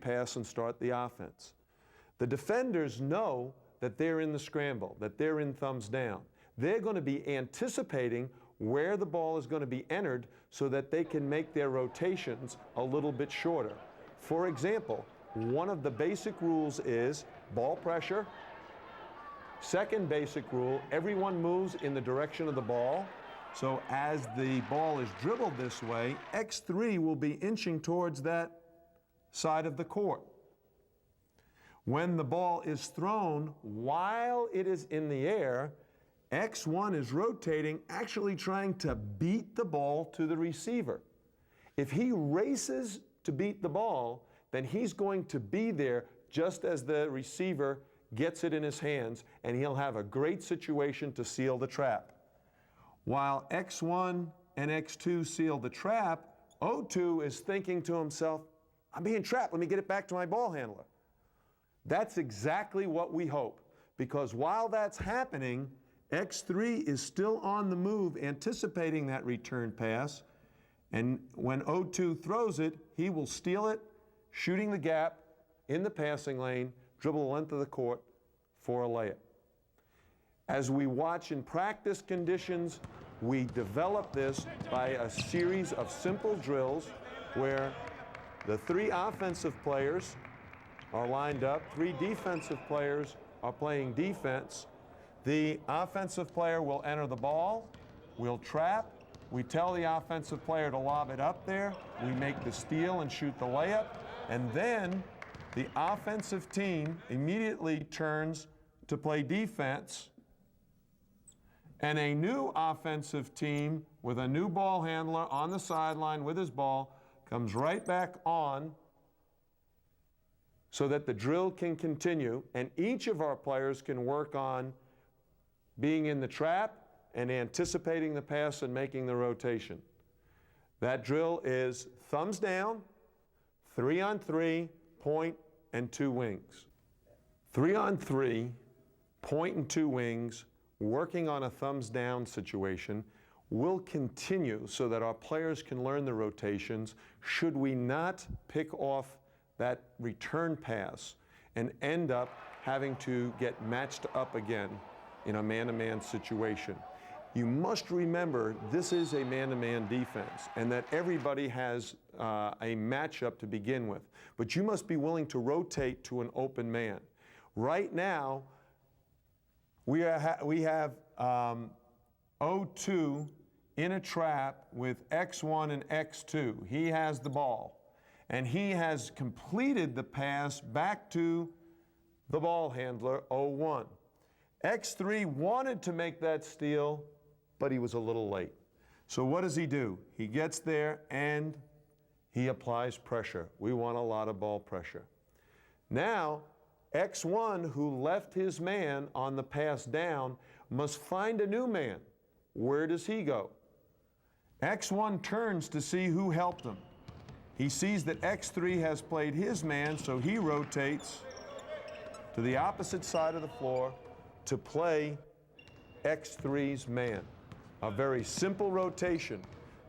pass and start the offense. The defenders know that they're in the scramble, that they're in thumbs down. They're going to be anticipating where the ball is going to be entered so that they can make their rotations a little bit shorter. For example, one of the basic rules is ball pressure. Second basic rule, everyone moves in the direction of the ball. So as the ball is dribbled this way, X3 will be inching towards that side of the court. When the ball is thrown while it is in the air, X1 is rotating, actually trying to beat the ball to the receiver. If he races to beat the ball, then he's going to be there just as the receiver gets it in his hands, and he'll have a great situation to seal the trap. While X1 and X2 seal the trap, O2 is thinking to himself, I'm being trapped, let me get it back to my ball handler. That's exactly what we hope, because while that's happening, X3 is still on the move, anticipating that return pass, and when O2 throws it, he will steal it, shooting the gap in the passing lane, dribble the length of the court for a layup. As we watch in practice conditions, we develop this by a series of simple drills where the 3 offensive players are lined up, 3 defensive players are playing defense. The offensive player will enter the ball, we'll trap, we tell the offensive player to lob it up there, we make the steal and shoot the layup, and then the offensive team immediately turns to play defense, and a new offensive team with a new ball handler on the sideline with his ball comes right back on so that the drill can continue, and each of our players can work on being in the trap and anticipating the pass and making the rotation. That drill is thumbs down, 3-on-3, point, and 2 wings. 3-on-3, point and 2 wings, working on a thumbs down situation will continue so that our players can learn the rotations should we not pick off that return pass and end up having to get matched up again in a man-to-man situation. You must remember this is a man-to-man defense and that everybody has a matchup to begin with, but you must be willing to rotate to an open man. Right now, we have O2 in a trap with X1 and X2. He has the ball, and he has completed the pass back to the ball handler, O1. X3 wanted to make that steal, but he was a little late. So what does he do? He gets there and he applies pressure. We want a lot of ball pressure. Now, X1, who left his man on the pass down, must find a new man. Where does he go? X1 turns to see who helped him. He sees that X3 has played his man, so he rotates to the opposite side of the floor to play X3's man. A very simple rotation.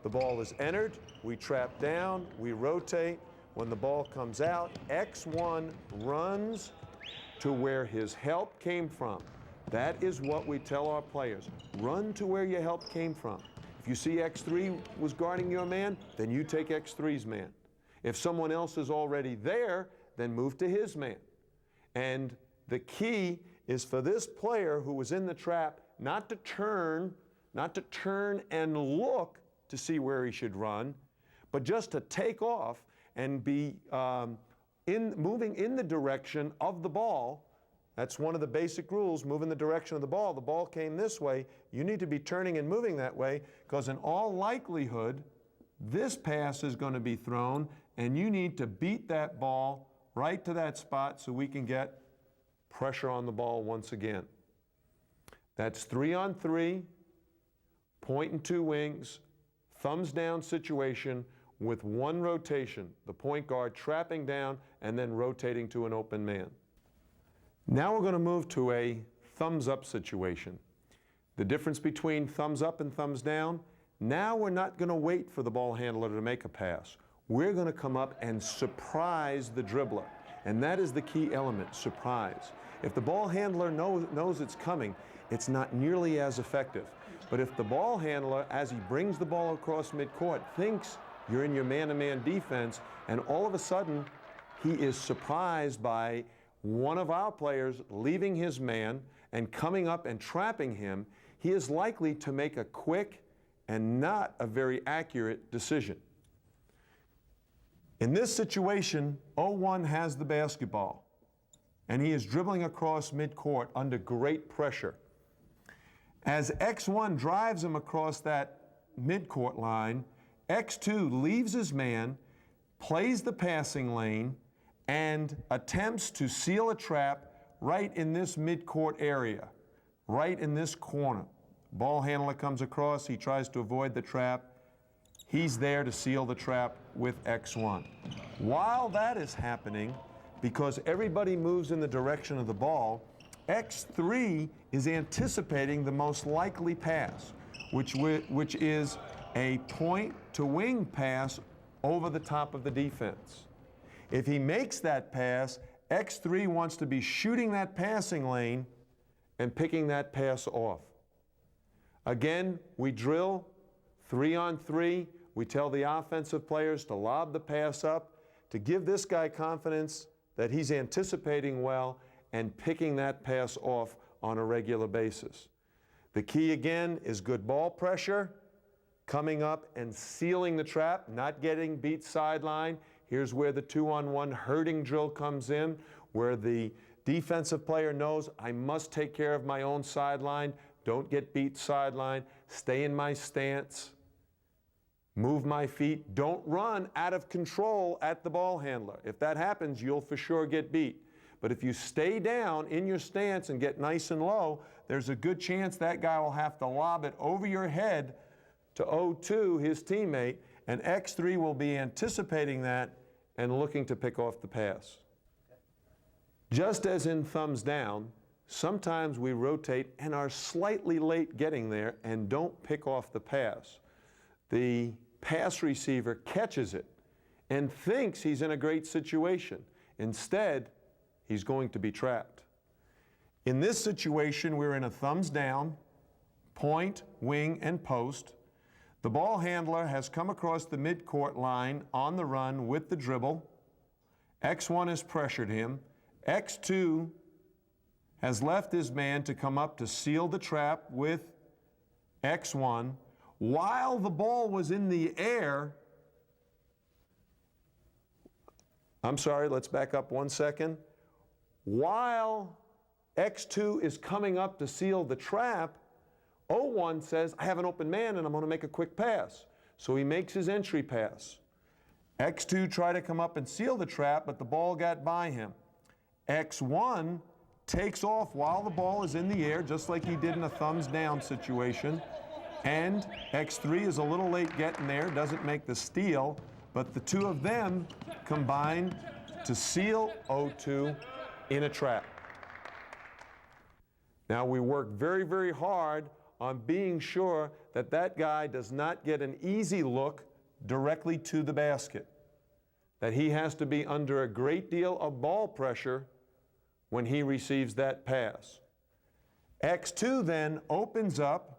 The ball is entered, we trap down, we rotate. When the ball comes out, X1 runs to where his help came from. That is what we tell our players. Run to where your help came from. If you see X3 was guarding your man, then you take X3's man. If someone else is already there, then move to his man. And the key is for this player who was in the trap not to turn and look to see where he should run, but just to take off and be moving in the direction of the ball. That's one of the basic rules, move in the direction of the ball. The ball came this way. You need to be turning and moving that way, because in all likelihood, this pass is going to be thrown, and you need to beat that ball right to that spot so we can get pressure on the ball once again. That's 3-on-3, point and 2 wings, thumbs down situation with one rotation, the point guard trapping down and then rotating to an open man. Now we're going to move to a thumbs up situation. The difference between thumbs up and thumbs down, now we're not going to wait for the ball handler to make a pass. we're going to come up and surprise the dribbler. And that is the key element, surprise. If the ball handler knows it's coming, it's not nearly as effective. But if the ball handler, as he brings the ball across midcourt, thinks you're in your man-to-man defense, and all of a sudden he is surprised by one of our players leaving his man and coming up and trapping him, he is likely to make a quick and not a very accurate decision. In this situation, 0-1 has the basketball, and he is dribbling across midcourt under great pressure. As X1 drives him across that midcourt line, X2 leaves his man, plays the passing lane, and attempts to seal a trap right in this midcourt area, right in this corner. Ball handler comes across, he tries to avoid the trap. He's there to seal the trap with X1. While that is happening, because everybody moves in the direction of the ball, X3 is anticipating the most likely pass, which is a point-to-wing pass over the top of the defense. If he makes that pass, X3 wants to be shooting that passing lane and picking that pass off. Again, we drill 3-on-3. We tell the offensive players to lob the pass up, to give this guy confidence that he's anticipating well and picking that pass off on a regular basis. The key again is good ball pressure, coming up and sealing the trap, not getting beat sideline. Here's where the 2-on-1 herding drill comes in, where the defensive player knows I must take care of my own sideline, don't get beat sideline, stay in my stance, move my feet, don't run out of control at the ball handler. If that happens, you'll for sure get beat. But if you stay down in your stance and get nice and low, there's a good chance that guy will have to lob it over your head to 0-2, his teammate, and X3 will be anticipating that and looking to pick off the pass. Just as in thumbs down, sometimes we rotate and are slightly late getting there and don't pick off the pass. The pass receiver catches it and thinks he's in a great situation. Instead, he's going to be trapped. In this situation, we're in a thumbs down, point, wing, and post. The ball handler has come across the midcourt line on the run with the dribble. X1 has pressured him. X2 has left his man to come up to seal the trap with X1. While the ball was in the air, I'm sorry, let's back up 1 second. While X2 is coming up to seal the trap, 0-1 says, I have an open man and I'm going to make a quick pass. So he makes his entry pass. X2 tried to come up and seal the trap, but the ball got by him. X1 takes off while the ball is in the air, just like he did in a thumbs down situation. And X3 is a little late getting there, doesn't make the steal, but the two of them combined to seal 0-2 in a trap. Now we work very, very hard on being sure that that guy does not get an easy look directly to the basket, that he has to be under a great deal of ball pressure when he receives that pass. X2 then opens up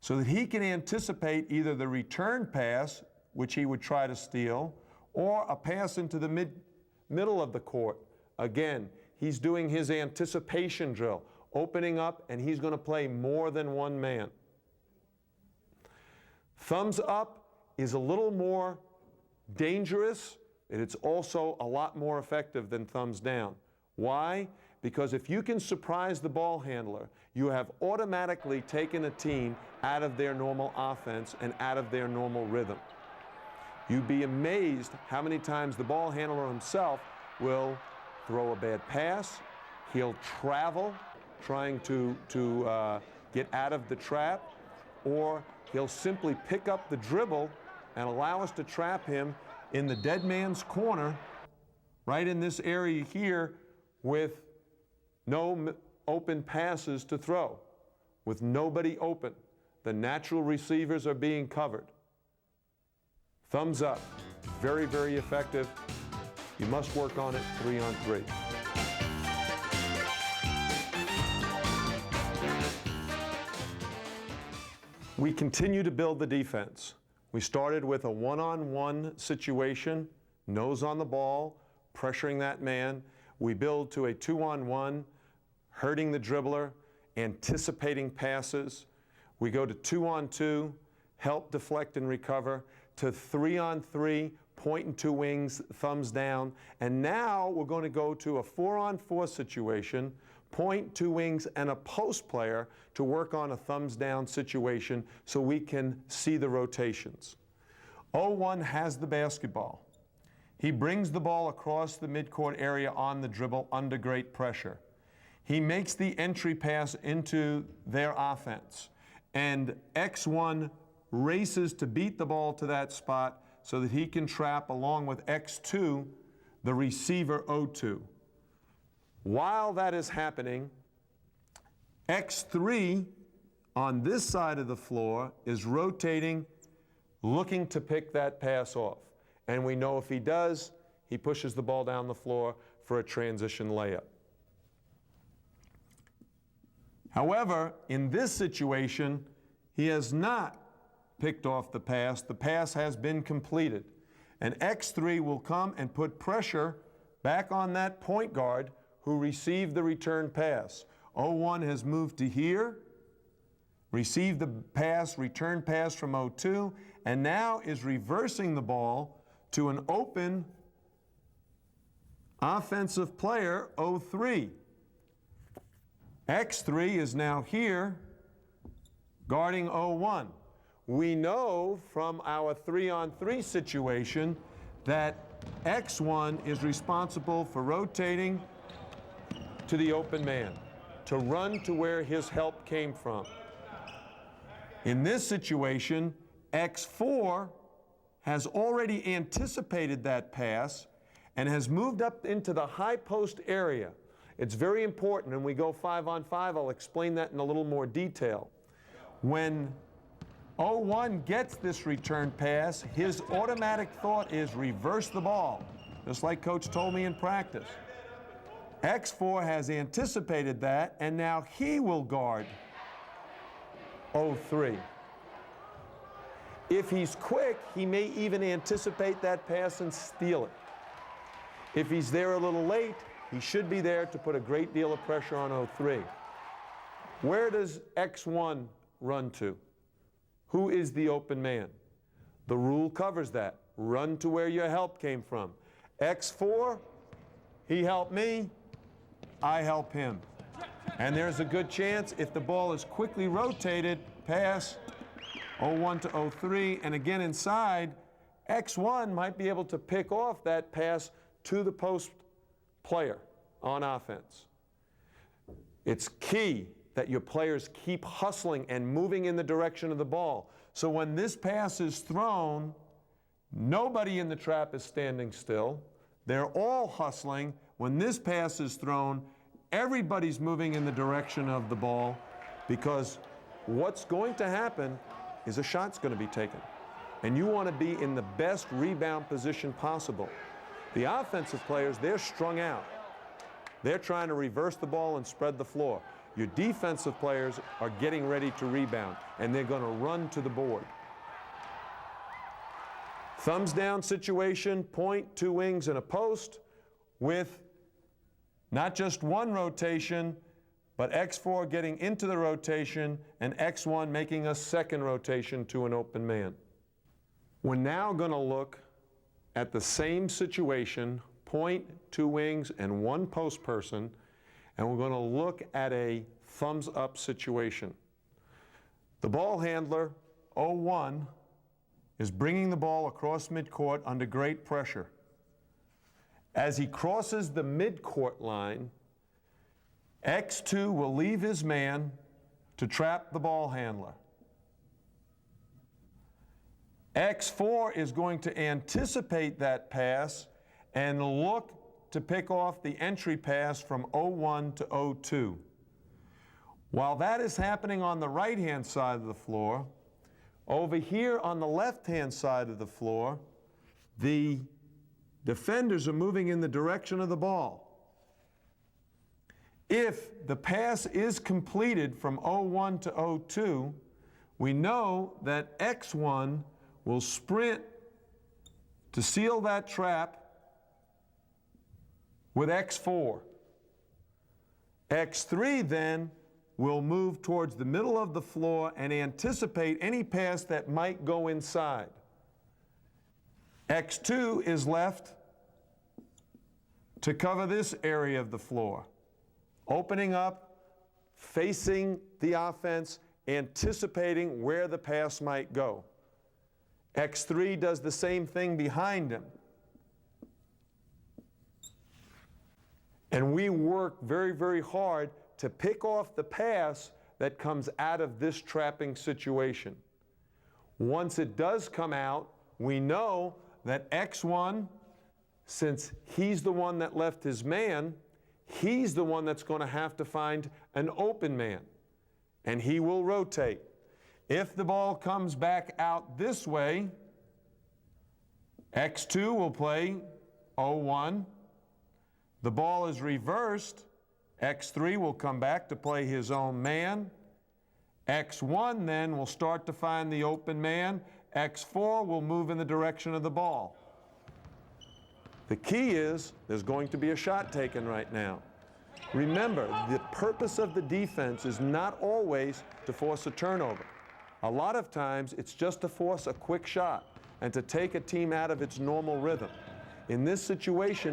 so that he can anticipate either the return pass, which he would try to steal, or a pass into the middle of the court. Again, he's doing his anticipation drill, opening up, and he's going to play more than one man. Thumbs up is a little more dangerous, and it's also a lot more effective than thumbs down. Why? Because if you can surprise the ball handler, you have automatically taken a team out of their normal offense and out of their normal rhythm. You'd be amazed how many times the ball handler himself will throw a bad pass, he'll travel trying to get out of the trap, or he'll simply pick up the dribble and allow us to trap him in the dead man's corner, right in this area here, with no open passes to throw, with nobody open. The natural receivers are being covered. Thumbs up. Very, very effective. You must work on it 3-on-3. We continue to build the defense. We started with a one-on-one situation, nose on the ball, pressuring that man. We build to a 2-on-1, hurting the dribbler, anticipating passes. We go to 2-on-2, help deflect and recover, to 3-on-3, point and 2 wings, thumbs down. And now we're going to go to a 4-on-4 situation, point, 2 wings, and a post player to work on a thumbs down situation so we can see the rotations. 0-1 has the basketball. He brings the ball across the midcourt area on the dribble under great pressure. He makes the entry pass into their offense. And X1 races to beat the ball to that spot so that he can trap along with X2, the receiver 0-2. While that is happening, X3 on this side of the floor is rotating, looking to pick that pass off. And we know if he does, he pushes the ball down the floor for a transition layup. However, in this situation, he has not picked off the pass. The pass has been completed. And X3 will come and put pressure back on that point guard who received the return pass. 0-1 has moved to here, received the pass, return pass from 0-2, and now is reversing the ball to an open offensive player, 0-3. X3 is now here guarding 0-1. We know from our 3-on-3 situation that X1 is responsible for rotating to the open man, to run to where his help came from. In this situation, X4 has already anticipated that pass and has moved up into the high post area. It's very important, and we go 5-on-5, I'll explain that in a little more detail. When 0-1 gets this return pass, his automatic thought is reverse the ball, just like Coach told me in practice. X4 has anticipated that, and now he will guard 0-3. If he's quick, he may even anticipate that pass and steal it. If he's there a little late, he should be there to put a great deal of pressure on 0-3. Where does X1 run to? Who is the open man? The rule covers that. Run to where your help came from. X4, he helped me, I help him. And there's a good chance if the ball is quickly rotated, pass 0-1 to 0-3, and again inside, X1 might be able to pick off that pass to the post player on offense. It's key that your players keep hustling and moving in the direction of the ball. So when this pass is thrown, nobody in the trap is standing still. They're all hustling. When this pass is thrown, everybody's moving in the direction of the ball, because what's going to happen is a shot's going to be taken. And you want to be in the best rebound position possible. The offensive players, they're strung out. They're trying to reverse the ball and spread the floor. Your defensive players are getting ready to rebound, and they're going to run to the board. Thumbs down situation, point, 2 wings, and a post with not just one rotation, but X4 getting into the rotation and X1 making a second rotation to an open man. We're now going to look at the same situation, point, 2 wings, and 1 post person, and we're going to look at a thumbs up situation. The ball handler, 0-1, is bringing the ball across midcourt under great pressure. As he crosses the midcourt line, X2 will leave his man to trap the ball handler. X4 is going to anticipate that pass and look to pick off the entry pass from 0-1 to 0-2. While that is happening on the right-hand side of the floor, Over here on the left-hand side of the floor, the defenders are moving in the direction of the ball. If the pass is completed from 0-1 to 0-2, we know that X1 will sprint to seal that trap with X4. X3 then will move towards the middle of the floor and anticipate any pass that might go inside. X2 is left to cover this area of the floor, opening up, facing the offense, anticipating where the pass might go. X3 does the same thing behind him. And we work very, very hard to pick off the pass that comes out of this trapping situation. Once it does come out, we know that X1, since he's the one that left his man, he's the one that's going to have to find an open man, and he will rotate. If the ball comes back out this way, X2 will play 0-1. The ball is reversed. X3 will come back to play his own man. X1 then will start to find the open man. X4 will move in the direction of the ball. The key is there's going to be a shot taken right now. Remember, the purpose of the defense is not always to force a turnover. A lot of times it's just to force a quick shot and to take a team out of its normal rhythm. In this situation,